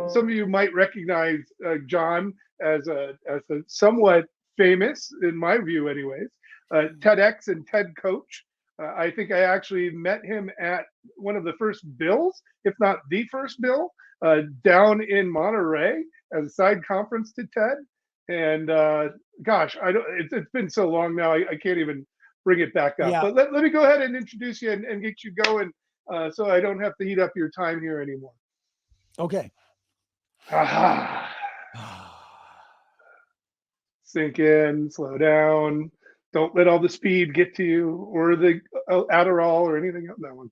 Some of you might recognize John as a somewhat famous, in my view, anyways, TEDx and TED coach. I think I actually met him at one of the first bills, if not the first bill, down in Monterey as a side conference to TED. And gosh, I don't. It's been so long now, I can't even bring it back up. Yeah. But let me go ahead and introduce you and get you going, so I don't have to eat up your time here anymore. Okay. Aha. Sink in, slow down. Don't let all the speed get to you, or the Adderall or anything else. No, I'm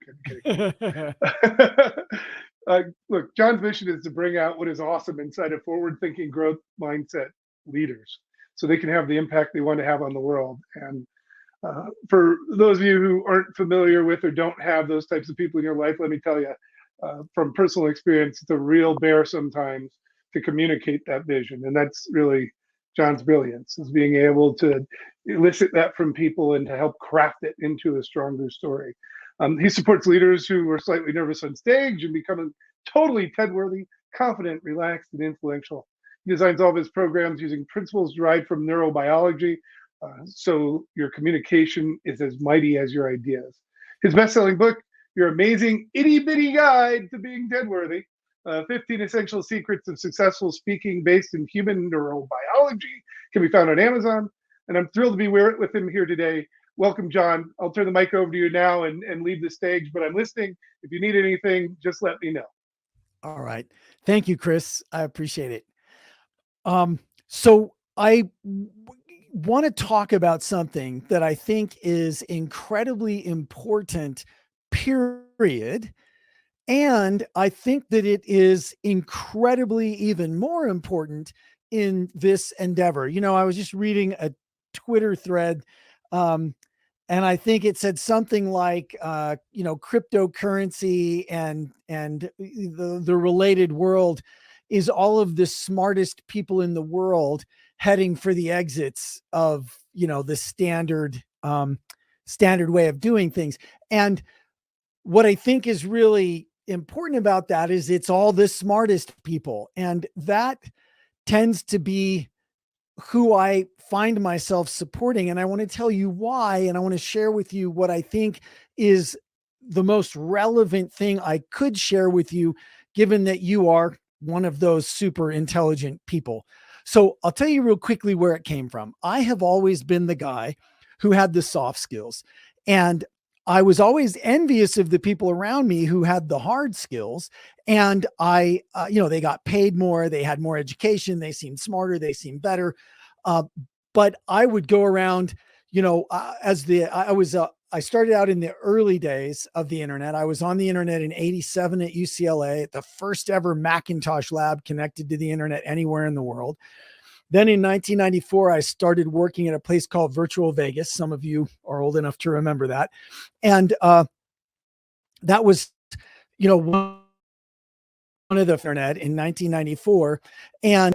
kidding. Look, John's mission is to bring out what is awesome inside of forward-thinking, growth mindset leaders, so they can have the impact they want to have on the world. And for those of you who aren't familiar with or don't have those types of people in your life, let me tell you, from personal experience, it's a real bear sometimes to communicate that vision, and that's really John's brilliance, is being able to elicit that from people and to help craft it into a stronger story. He supports leaders who are slightly nervous on stage and becoming totally TED-worthy, confident, relaxed, and influential. He designs all of his programs using principles derived from neurobiology, so your communication is as mighty as your ideas. His best-selling book, Your Amazing Itty Bitty Guide to Being TED-Worthy, 15 Essential Secrets of Successful Speaking Based in Human Neurobiology, can be found on Amazon. And I'm thrilled to be with him here today. Welcome, John. I'll turn the mic over to you now and leave the stage, but I'm listening. If you need anything, just let me know. All right. Thank you, Chris. I appreciate it. So I want to talk about something that I think is incredibly important, period. And I think that it is incredibly even more important in this endeavor. You know, I was just reading a Twitter thread, and I think it said something like, cryptocurrency and the related world is all of the smartest people in the world heading for the exits of, the standard way of doing things. And what I think is really important about that is it's all the smartest people. And that tends to be who I find myself supporting. And I want to tell you why. And I want to share with you what I think is the most relevant thing I could share with you, given that you are one of those super intelligent people. So I'll tell you real quickly where it came from. I have always been the guy who had the soft skills, and I was always envious of the people around me who had the hard skills. And they got paid more, they had more education, they seemed smarter, they seemed better. But I would go around, I started out in the early days of the internet. I was on the internet in '87 at UCLA, the first ever Macintosh lab connected to the internet anywhere in the world. Then in 1994, I started working at a place called Virtual Vegas. Some of you are old enough to remember that. And that was, one of the internet in 1994. And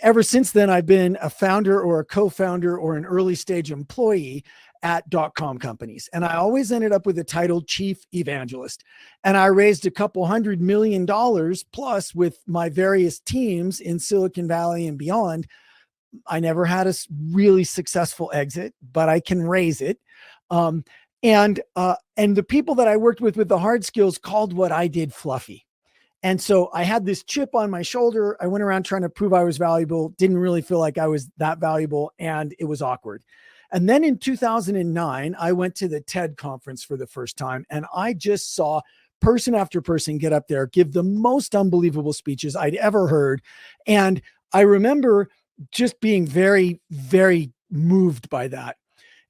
ever since then, I've been a founder or a co-founder or an early stage employee at .com companies. And I always ended up with the title chief evangelist. And I raised a couple $100 million plus with my various teams in Silicon Valley and beyond. I never had a really successful exit, but I can raise it. And the people that I worked with the hard skills called what I did fluffy. And so I had this chip on my shoulder. I went around trying to prove I was valuable, didn't really feel like I was that valuable, and it was awkward. And then in 2009, I went to the TED conference for the first time, and I just saw person after person get up there, give the most unbelievable speeches I'd ever heard. And I remember just being very, very moved by that.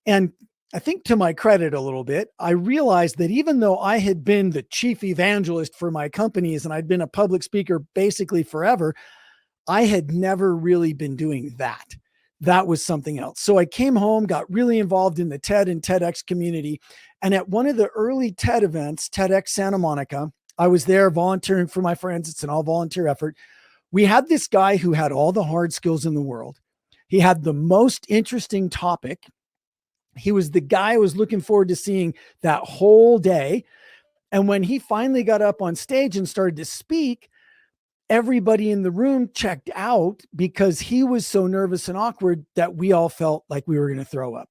And I think, to my credit a little bit, I realized that even though I had been the chief evangelist for my companies and I'd been a public speaker basically forever, I had never really been doing that. That was something else. So I came home, got really involved in the TED and TEDx community. And at one of the early TED events, TEDx Santa Monica, I was there volunteering for my friends. It's an all volunteer effort. We had this guy who had all the hard skills in the world. He had the most interesting topic. He was the guy I was looking forward to seeing that whole day. And when he finally got up on stage and started to speak, everybody in the room checked out because he was so nervous and awkward that we all felt like we were going to throw up.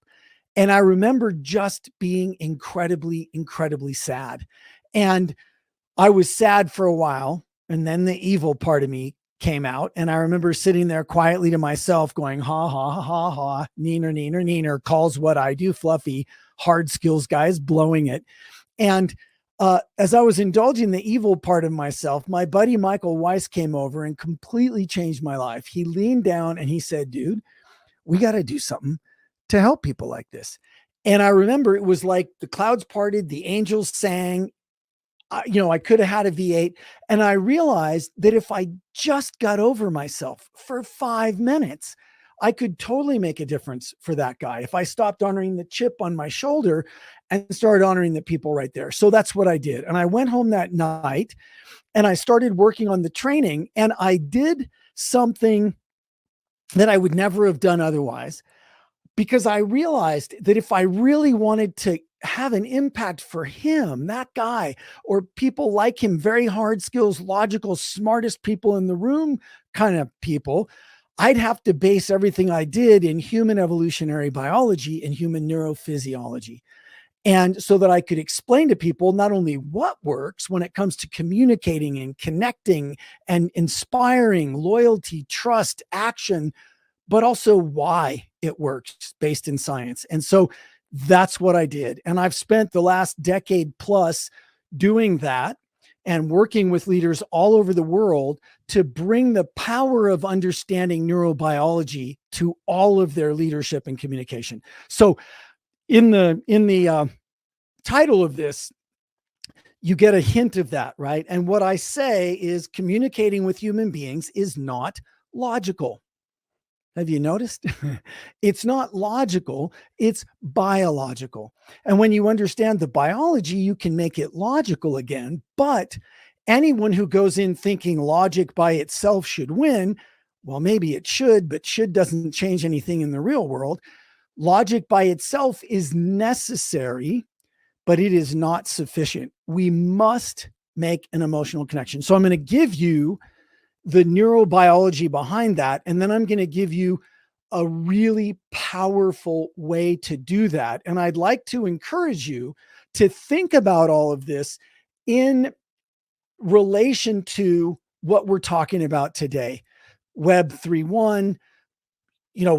And I remember just being incredibly, incredibly sad. And I was sad for a while. And then the evil part of me came out. And I remember sitting there quietly to myself going, ha, ha, ha, ha, ha, neener, neener, neener, calls what I do fluffy, hard skills guys, blowing it. And as I was indulging the evil part of myself, my buddy Michael Weiss came over and completely changed my life. He leaned down and he said, dude, we got to do something to help people like this. And I remember it was like the clouds parted, the angels sang, I could have had a V8. And I realized that if I just got over myself for 5 minutes, I could totally make a difference for that guy. If I stopped honoring the chip on my shoulder and started honoring the people right there. So that's what I did. And I went home that night and I started working on the training, and I did something that I would never have done otherwise, because I realized that if I really wanted to have an impact for him, that guy, or people like him, very hard skills, logical, smartest people in the room kind of people, I'd have to base everything I did in human evolutionary biology and human neurophysiology. And so that I could explain to people not only what works when it comes to communicating and connecting and inspiring loyalty, trust, action, but also why it works based in science. And so that's what I did. And I've spent the last decade plus doing that and working with leaders all over the world to bring the power of understanding neurobiology to all of their leadership and communication. So in the title of this, you get a hint of that, right? And what I say is communicating with human beings is not logical. Have you noticed? It's not logical, it's biological. And when you understand the biology, you can make it logical again. But anyone who goes in thinking logic by itself should win, well, maybe it should, but should doesn't change anything in the real world. Logic by itself is necessary, but it is not sufficient. We must make an emotional connection. So I'm going to give you the neurobiology behind that. And then I'm going to give you a really powerful way to do that. And I'd like to encourage you to think about all of this in relation to what we're talking about today. Web 3.1,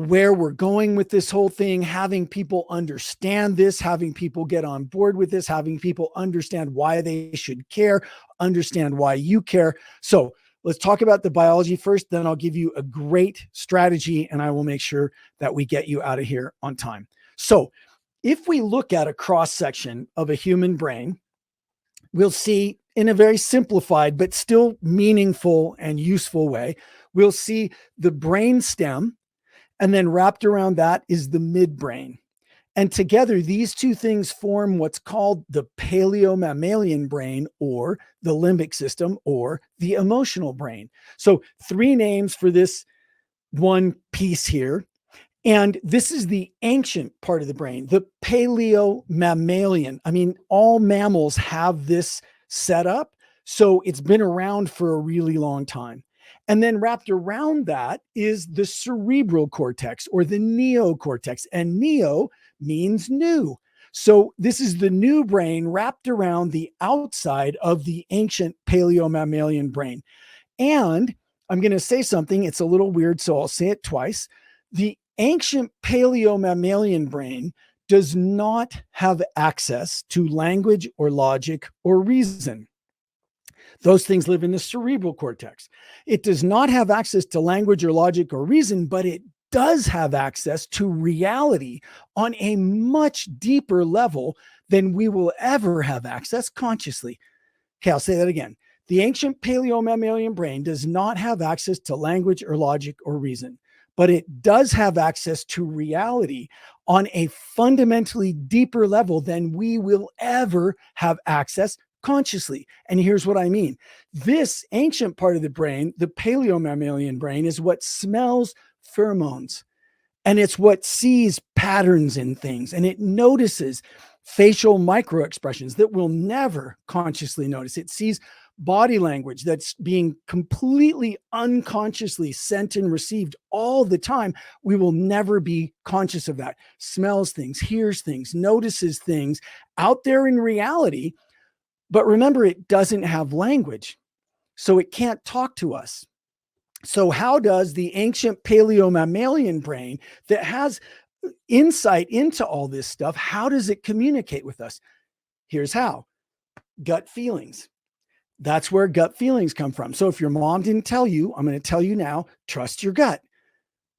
where we're going with this whole thing, having people understand this, having people get on board with this, having people understand why they should care, understand why you care. So let's talk about the biology first, then I'll give you a great strategy and I will make sure that we get you out of here on time. So if we look at a cross section of a human brain, we'll see in a very simplified, but still meaningful and useful way, we'll see the brain stem, and then wrapped around that is the midbrain. And together, these two things form what's called the paleomammalian brain, or the limbic system, or the emotional brain. So 3 names for this one piece here. And this is the ancient part of the brain, the paleomammalian. I mean, all mammals have this set up. So it's been around for a really long time. And then wrapped around that is the cerebral cortex, or the neocortex. And neo means new. So this is the new brain wrapped around the outside of the ancient paleomammalian brain. And I'm going to say something, it's a little weird, so I'll say it twice. The ancient paleomammalian brain does not have access to language or logic or reason. Those things live in the cerebral cortex. It does not have access to language or logic or reason, but it does have access to reality on a much deeper level than we will ever have access consciously. Okay, I'll say that again. The ancient paleomammalian brain does not have access to language or logic or reason, but it does have access to reality on a fundamentally deeper level than we will ever have access consciously. And here's what I mean. This ancient part of the brain, the paleomammalian brain, is what smells pheromones, and it's what sees patterns in things, and it notices facial micro expressions that we'll never consciously notice. It sees body language that's being completely unconsciously sent and received all the time, we will never be conscious of that. Smells things, hears things, notices things out there in reality. But remember, it doesn't have language, so it can't talk to us. So how does the ancient paleo-mammalian brain that has insight into all this stuff, how does it communicate with us? Here's how. Gut feelings. That's where gut feelings come from. So if your mom didn't tell you, I'm going to tell you now, trust your gut.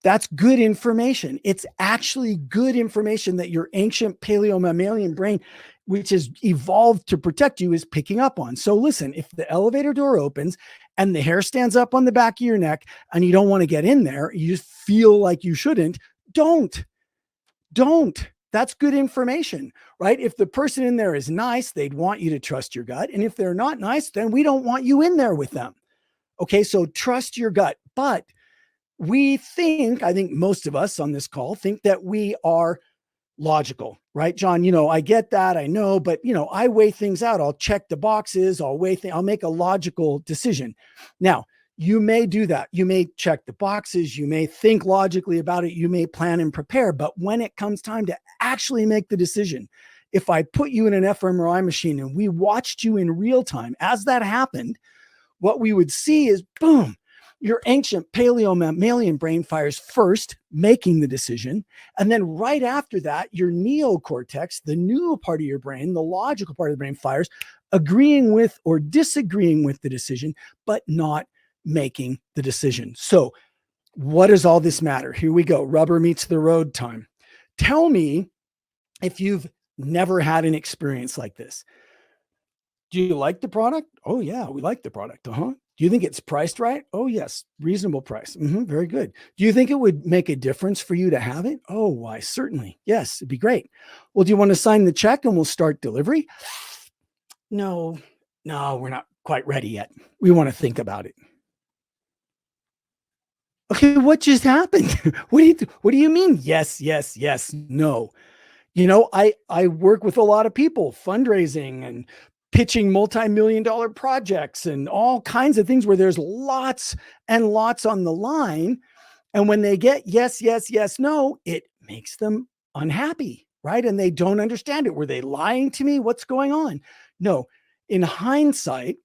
That's good information. It's actually good information that your ancient paleo-mammalian brain, which has evolved to protect you, is picking up on. So listen, if the elevator door opens and the hair stands up on the back of your neck and you don't want to get in there, you just feel like you shouldn't, don't. That's good information, right? If the person in there is nice, they'd want you to trust your gut. And if they're not nice, then we don't want you in there with them. Okay, so trust your gut. But I think most of us on this call think that we are logical, right? John, I get that, I know, but I weigh things out. I'll check the boxes, I'll make a logical decision. Now, you may do that. You may check the boxes. You may think logically about it. You may plan and prepare. But when it comes time to actually make the decision, if I put you in an fMRI machine and we watched you in real time as that happened, what we would see is, boom, your ancient paleo-mammalian brain fires first, making the decision. And then right after that, your neocortex, the new part of your brain, the logical part of the brain, fires, agreeing with or disagreeing with the decision, but not making the decision. So what does all this matter? Here we go. Rubber meets the road time. Tell me if you've never had an experience like this. Do you like the product? Oh yeah, we like the product. Do you think it's priced right? Oh yes, reasonable price. Very good. Do you think it would make a difference for you to have it? Oh, why? Certainly. Yes, it'd be great. Well, do you want to sign the check and we'll start delivery? No, we're not quite ready yet. We want to think about it. Okay, what just happened? What do you mean? Yes, no. I work with a lot of people, fundraising and pitching multi-million-dollar projects and all kinds of things where there's lots and lots on the line. And when they get yes, no, it makes them unhappy, right? And they don't understand it. Were they lying to me? What's going on? No, in hindsight,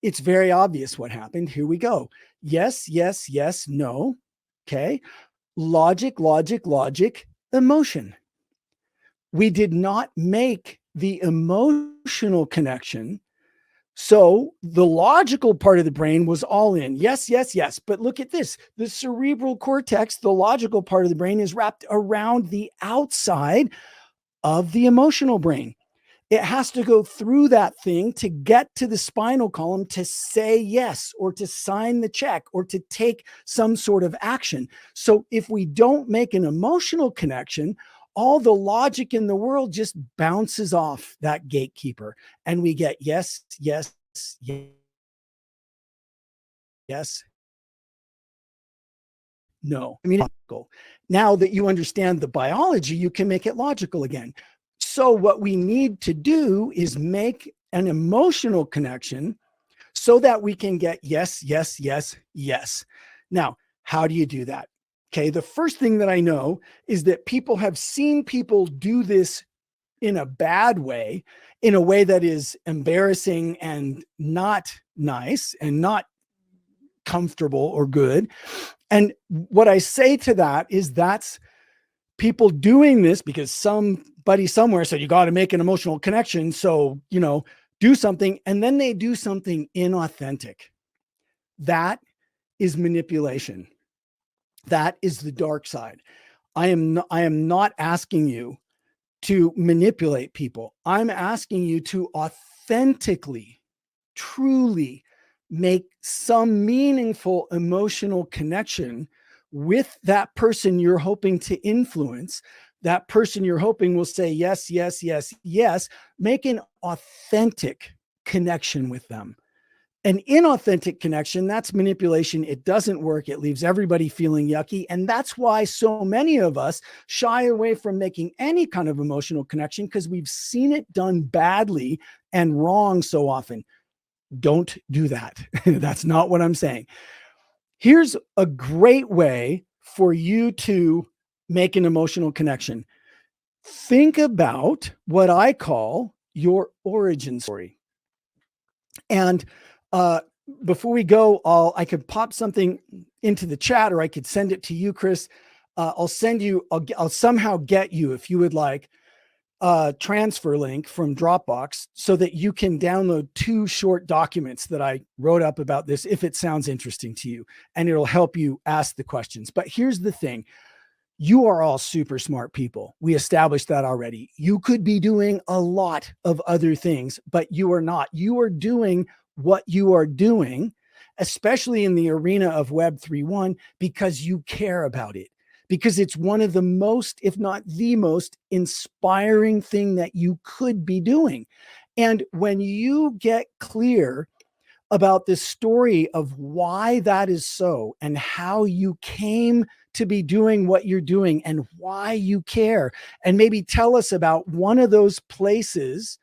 it's very obvious what happened. Here we go. Yes, no. Okay. Logic, emotion. We did not make the emotional connection. So the logical part of the brain was all in. Yes. But look at this. The cerebral cortex, the logical part of the brain, is wrapped around the outside of the emotional brain. It has to go through that thing to get to the spinal column to say yes, or to sign the check, or to take some sort of action. So if we don't make an emotional connection, all the logic in the world just bounces off that gatekeeper, and we get yes. No. Now that you understand the biology, you can make it logical again. So what we need to do is make an emotional connection so that we can get yes. Now, how do you do that? Okay, the first thing that I know is that people have seen people do this in a bad way, in a way that is embarrassing and not nice and not comfortable or good. And what I say to that is that's people doing this because somebody somewhere said, you got to make an emotional connection. So, do something. And then they do something inauthentic. That is manipulation. That is the dark side. I am not asking you to manipulate people. I'm asking you to authentically, truly make some meaningful emotional connection with that person you're hoping to influence. That person you're hoping will say yes. Make an authentic connection with them. An inauthentic connection, that's manipulation. It doesn't work. It leaves everybody feeling yucky. And that's why so many of us shy away from making any kind of emotional connection, because we've seen it done badly and wrong so often. Don't do that. That's not what I'm saying. Here's a great way for you to make an emotional connection. Think about what I call your origin story. And before we go, I could pop something into the chat, or I could send it to you, Chris. I'll somehow get you, if you would like, a transfer link from Dropbox so that you can download 2 short documents that I wrote up about this, if it sounds interesting to you, and it'll help you ask the questions. But here's the thing. You are all super smart people. We established that already. You could be doing a lot of other things, but you are not. You are doing what you are doing, especially in the arena of Web 3.1, because you care about it, because it's one of the most, if not the most inspiring thing that you could be doing. And when you get clear about the story of why that is so, and how you came to be doing what you're doing, and why you care, and maybe tell us about one of those places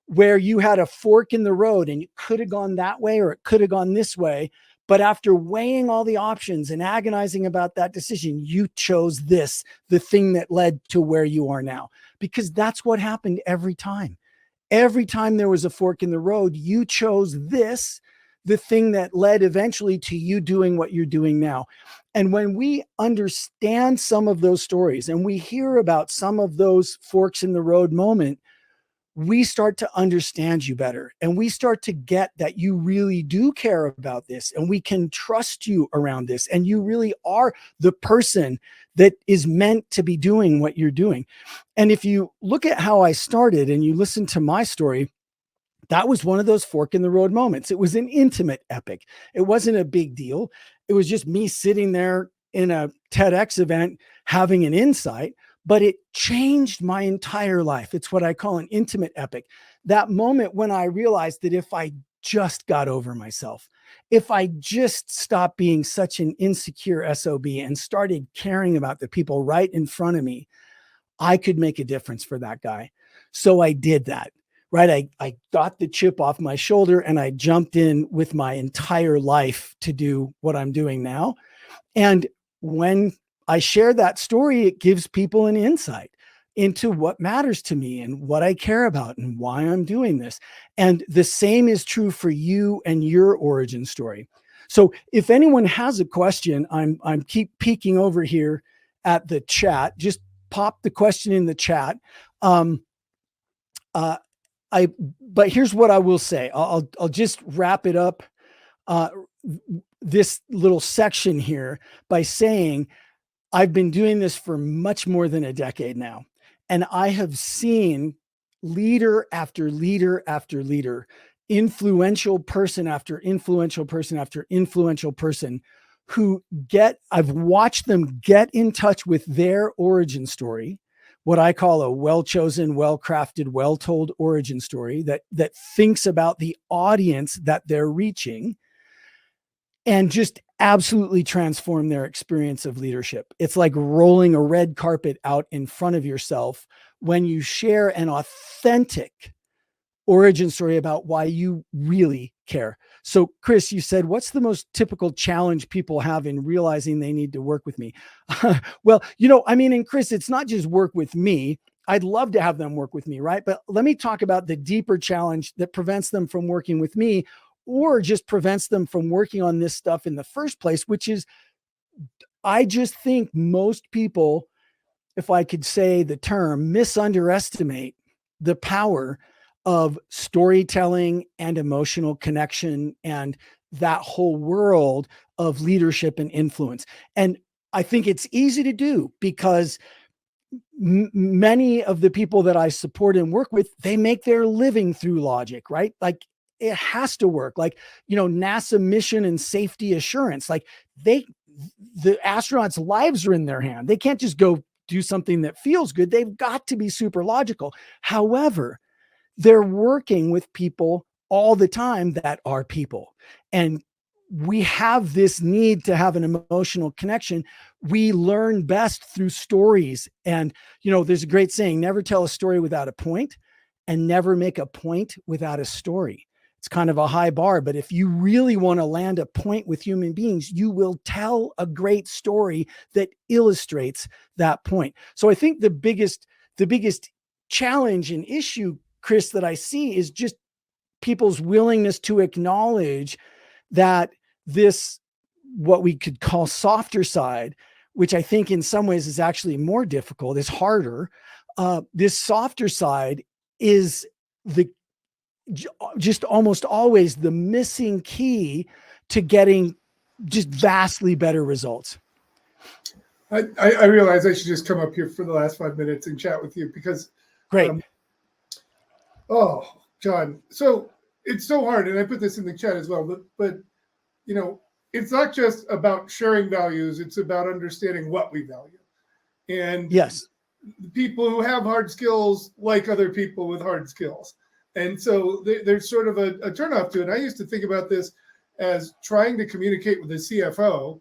where you had a fork in the road and it could have gone that way or it could have gone this way, but after weighing all the options and agonizing about that decision, you chose this, the thing that led to where you are now. Because that's what happened every time. Every time there was a fork in the road, you chose this, the thing that led eventually to you doing what you're doing now. And when we understand some of those stories and we hear about some of those forks in the road moment, we start to understand you better, and we start to get that you really do care about this, and we can trust you around this, and you really are the person that is meant to be doing what you're doing. And if you look at how I started and you listen to my story, that was one of those fork in the road moments. It was an intimate epic. It wasn't a big deal. It was just me sitting there in a TEDx event having an insight, but it changed my entire life. It's what I call an intimate epic. That moment when I realized that if I just got over myself, if I just stopped being such an insecure SOB and started caring about the people right in front of me, I could make a difference for that guy. So I did that. Right. I got the chip off my shoulder and I jumped in with my entire life to do what I'm doing now. And when I share that story, it gives people an insight into what matters to me and what I care about and why I'm doing this. And the same is true for you and your origin story. So if anyone has a question, I'm keep peeking over here at the chat. Just pop the question in the chat. But here's what I will say. I'll just wrap it up, this little section here, by saying I've been doing this for much more than a decade now, and I have seen leader after leader after leader, influential person after influential person after influential person, I've watched them get in touch with their origin story, what I call a well-chosen, well-crafted, well-told origin story that thinks about the audience that they're reaching, and just absolutely transform their experience of leadership. It's like rolling a red carpet out in front of yourself when you share an authentic origin story about why you really care. So Chris, you said, what's the most typical challenge people have in realizing they need to work with me? Well, and Chris, it's not just work with me. I'd love to have them work with me, right? But let me talk about the deeper challenge that prevents them from working with me, or just prevents them from working on this stuff in the first place, which is, I just think most people, if I could say the term, misunderestimate the power of storytelling and emotional connection and that whole world of leadership and influence. And I think it's easy to do because many of the people that I support and work with, they make their living through logic, right? Like, it has to work. Like, NASA mission and safety assurance, like the astronauts' lives are in their hand. They can't just go do something that feels good. They've got to be super logical. However, they're working with people all the time that are people. And we have this need to have an emotional connection. We learn best through stories. And, there's a great saying, never tell a story without a point, and never make a point without a story. it's kind of a high bar, but if you really want to land a point with human beings, you will tell a great story that illustrates that point. So I think the biggest challenge and issue, Chris, that I see is just people's willingness to acknowledge that this, what we could call softer side, which I think in some ways is actually more difficult, is harder. This softer side is just almost always the missing key to getting just vastly better results. I realize I should just come up here for the last 5 minutes and chat with you because great. Oh, John. So it's so hard. And I put this in the chat as well, but it's not just about sharing values. It's about understanding what we value. And yes, people who have hard skills like other people with hard skills. And so there's sort of a turnoff to it. And I used to think about this as trying to communicate with the CFO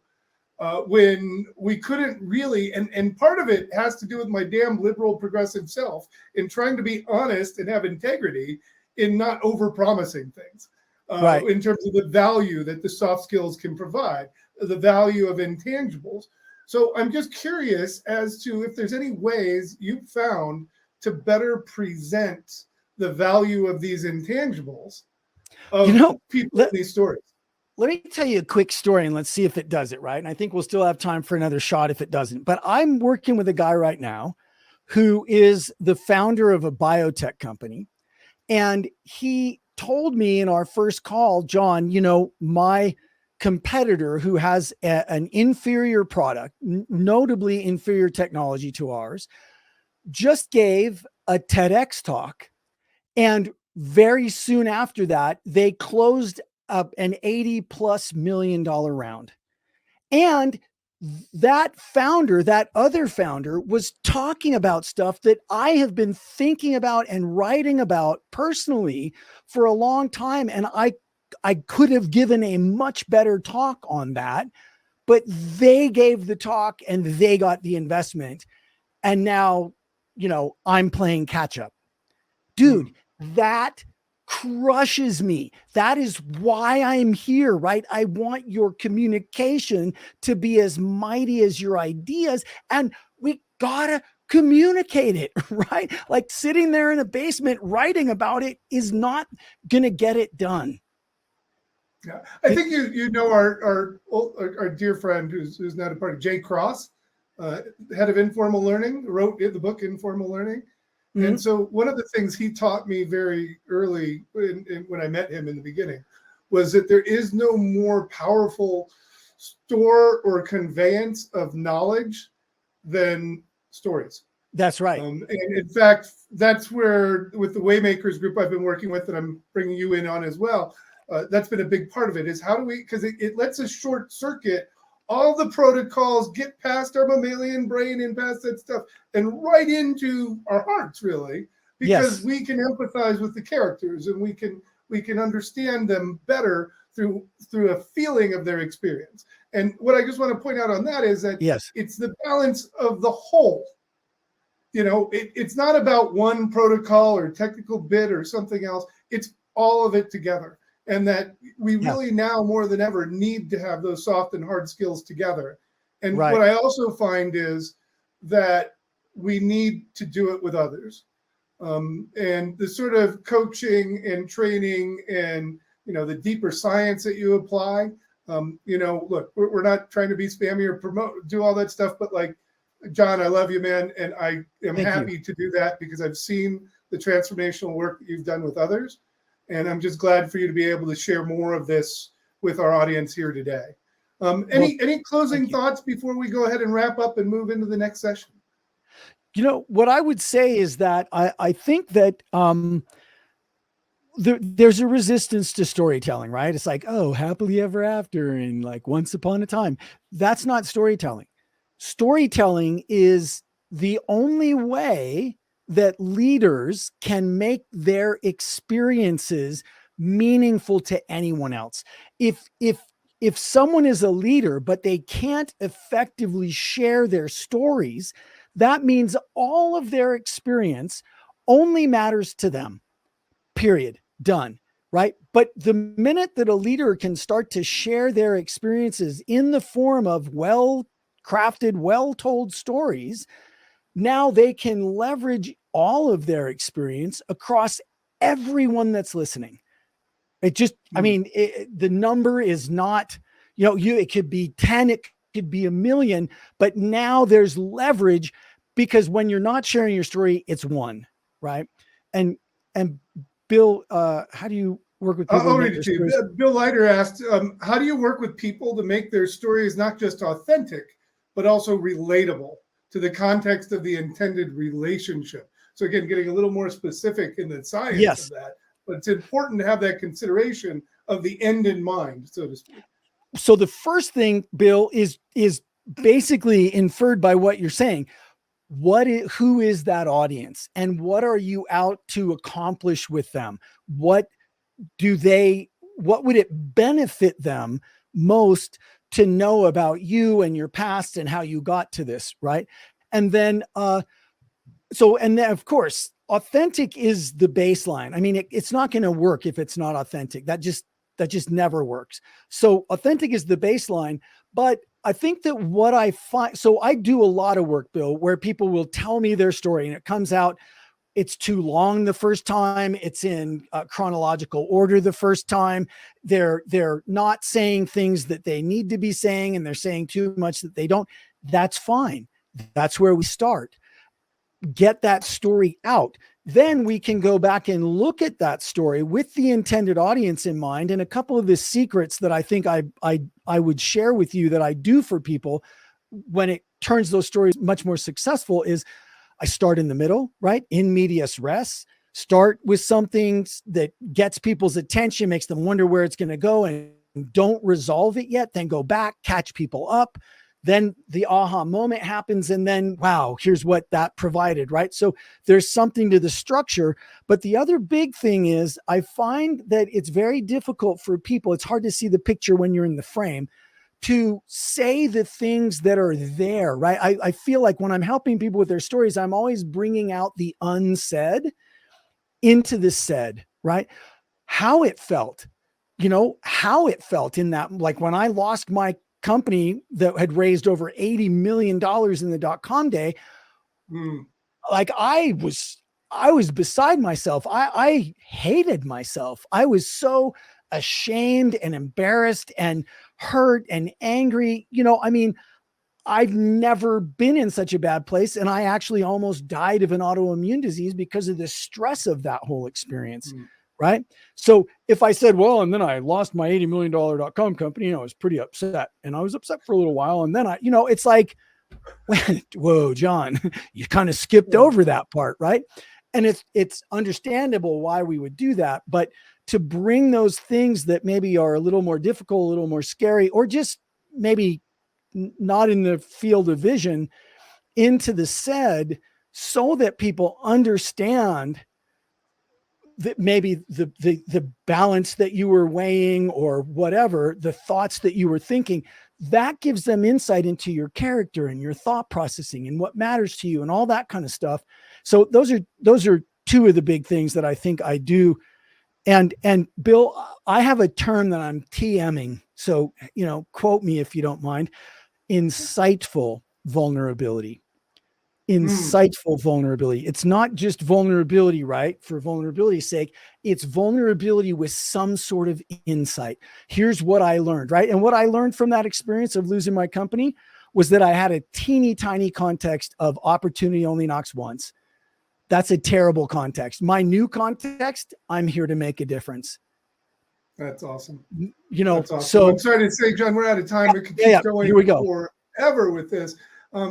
when we couldn't really, and part of it has to do with my damn liberal progressive self in trying to be honest and have integrity in not over-promising things right. in terms of the value that the soft skills can provide, the value of intangibles. So I'm just curious as to if there's any ways you've found to better present the value of these intangibles of people in these stories. Let me tell you a quick story and let's see if it does it right. And I think we'll still have time for another shot if it doesn't. But I'm working with a guy right now who is the founder of a biotech company. And he told me in our first call, John, my competitor who has an inferior product, notably inferior technology to ours, just gave a TEDx talk. And very soon after that, they closed up an $80+ million round. And that other founder was talking about stuff that I have been thinking about and writing about personally for a long time. And I could have given a much better talk on that, but they gave the talk and they got the investment. And now, I'm playing catch up. Dude, that crushes me. That is why I'm here, right? I want your communication to be as mighty as your ideas, and we gotta communicate it, right? Like sitting there in a basement writing about it is not gonna get it done. Yeah, I think our dear friend who's not a part of Jay Cross, head of Informal Learning, wrote the book Informal Learning. Mm-hmm. And so one of the things he taught me very early when I met him in the beginning was that there is no more powerful store or conveyance of knowledge than stories. That's right. And in fact, that's where with the Waymakers group I've been working with, and I'm bringing you in on as well, that's been a big part of it, is how do we, because it lets us short circuit all the protocols, get past our mammalian brain and past that stuff and right into our hearts, really, because we can empathize with the characters and we can understand them better through a feeling of their experience. And what I just want to point out on that is that it's the balance of the whole. It's not about one protocol or technical bit or something else. It's all of it together. And that we really now more than ever need to have those soft and hard skills together. And what I also find is that we need to do it with others. And the sort of coaching and training and, the deeper science that you apply, look, we're not trying to be spammy or do all that stuff, but like, John, I love you, man. And I am happy to do that because I've seen the transformational work that you've done with others. And I'm just glad for you to be able to share more of this with our audience here today. Any closing thoughts before we go ahead and wrap up and move into the next session? What I would say is that I think that there's a resistance to storytelling, right? It's like, oh, happily ever after and like once upon a time. That's not storytelling. Storytelling is the only way that leaders can make their experiences meaningful to anyone else. If someone is a leader, but they can't effectively share their stories, that means all of their experience only matters to them. Period. Done. right? But the minute that a leader can start to share their experiences in the form of well-crafted, well-told stories, now they can leverage all of their experience across everyone that's listening. It just, I mean, the number is not, it could be 10, it could be 1 million, but now there's leverage because when you're not sharing your story, it's one, right? And Bill, how do you work with people? Bill Leiter asked, how do you work with people to make their stories not just authentic, but also relatable to the context of the intended relationship? So again, getting a little more specific in the science of that, but it's important to have that consideration of the end in mind, so to speak. So the first thing, Bill, is basically inferred by what you're saying. Who is that audience, and what are you out to accomplish with them? What would it benefit them most to know about you and your past and how you got to this, right? And then, and then of course, authentic is the baseline. I mean, it's not going to work if it's not authentic. That just never works. So authentic is the baseline, but I think that what I find, so I do a lot of work, Bill, where people will tell me their story and it comes out, it's too long the first time, it's in chronological order the first time, they're not saying things that they need to be saying, and they're saying too much that they don't. That's fine. That's where we start. Get that story out. Then we can go back and look at that story with the intended audience in mind. And a couple of the secrets that I think I would share with you that I do for people when it turns those stories much more successful is I start in the middle, right? In medias res. Start with something that gets people's attention, makes them wonder where it's going to go, and don't resolve it yet. Then go back, catch people up. Then the aha moment happens, and then, wow, here's what that provided, right? So there's something to the structure. But the other big thing is I find that it's very difficult for people. It's hard to see the picture when you're in the frame to say the things that are there, right? I feel like when I'm helping people with their stories, I'm always bringing out the unsaid into the said, right? How it felt, how it felt in that, like when I lost my company that had raised over $80 million in the .com day. Like I was beside myself. I hated myself. I was so ashamed and embarrassed and hurt and angry. I mean, I've never been in such a bad place. And I actually almost died of an autoimmune disease because of the stress of that whole experience. Right. So if I said, well, and then I lost my $80 million .com company, I was pretty upset, and I was upset for a little while. And then it's like, whoa, John, you kind of skipped over that part. Right. And it's understandable why we would do that. But to bring those things that maybe are a little more difficult, a little more scary, or just maybe not in the field of vision into the said, so that people understand that maybe the balance that you were weighing or whatever, the thoughts that you were thinking, that gives them insight into your character and your thought processing and what matters to you and all that kind of stuff. So those are two of the big things that I think I do. And Bill, I have a term that I'm TMing. So, quote me if you don't mind. Insightful vulnerability. Insightful vulnerability. It's not just vulnerability, right? For vulnerability's sake, it's vulnerability with some sort of insight. Here's what I learned, right? And what I learned from that experience of losing my company was that I had a teeny tiny context of opportunity only knocks once. That's a terrible context. My new context, I'm here to make a difference. That's awesome. That's awesome. So I'm sorry to say, John, we're out of time. We could keep going here we go. forever with this,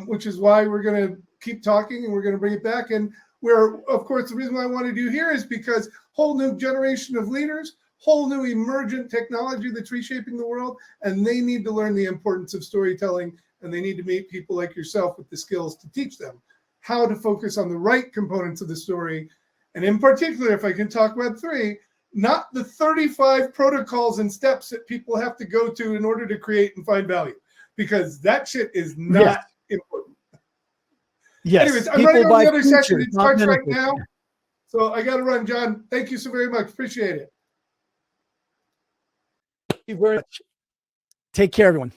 which is why we're going to keep talking and we're going to bring it back. And of course, the reason why I want to do here is because whole new generation of leaders, whole new emergent technology that's reshaping the world, and they need to learn the importance of storytelling, and they need to meet people like yourself with the skills to teach them how to focus on the right components of the story. And in particular, if I can talk about 3, not the 35 protocols and steps that people have to go to in order to create and find value, because that shit is not important. Yes. Anyways, I'm running on the other session. It starts right now. So I got to run, John. Thank you so very much. Appreciate it. you very much. Take care, everyone.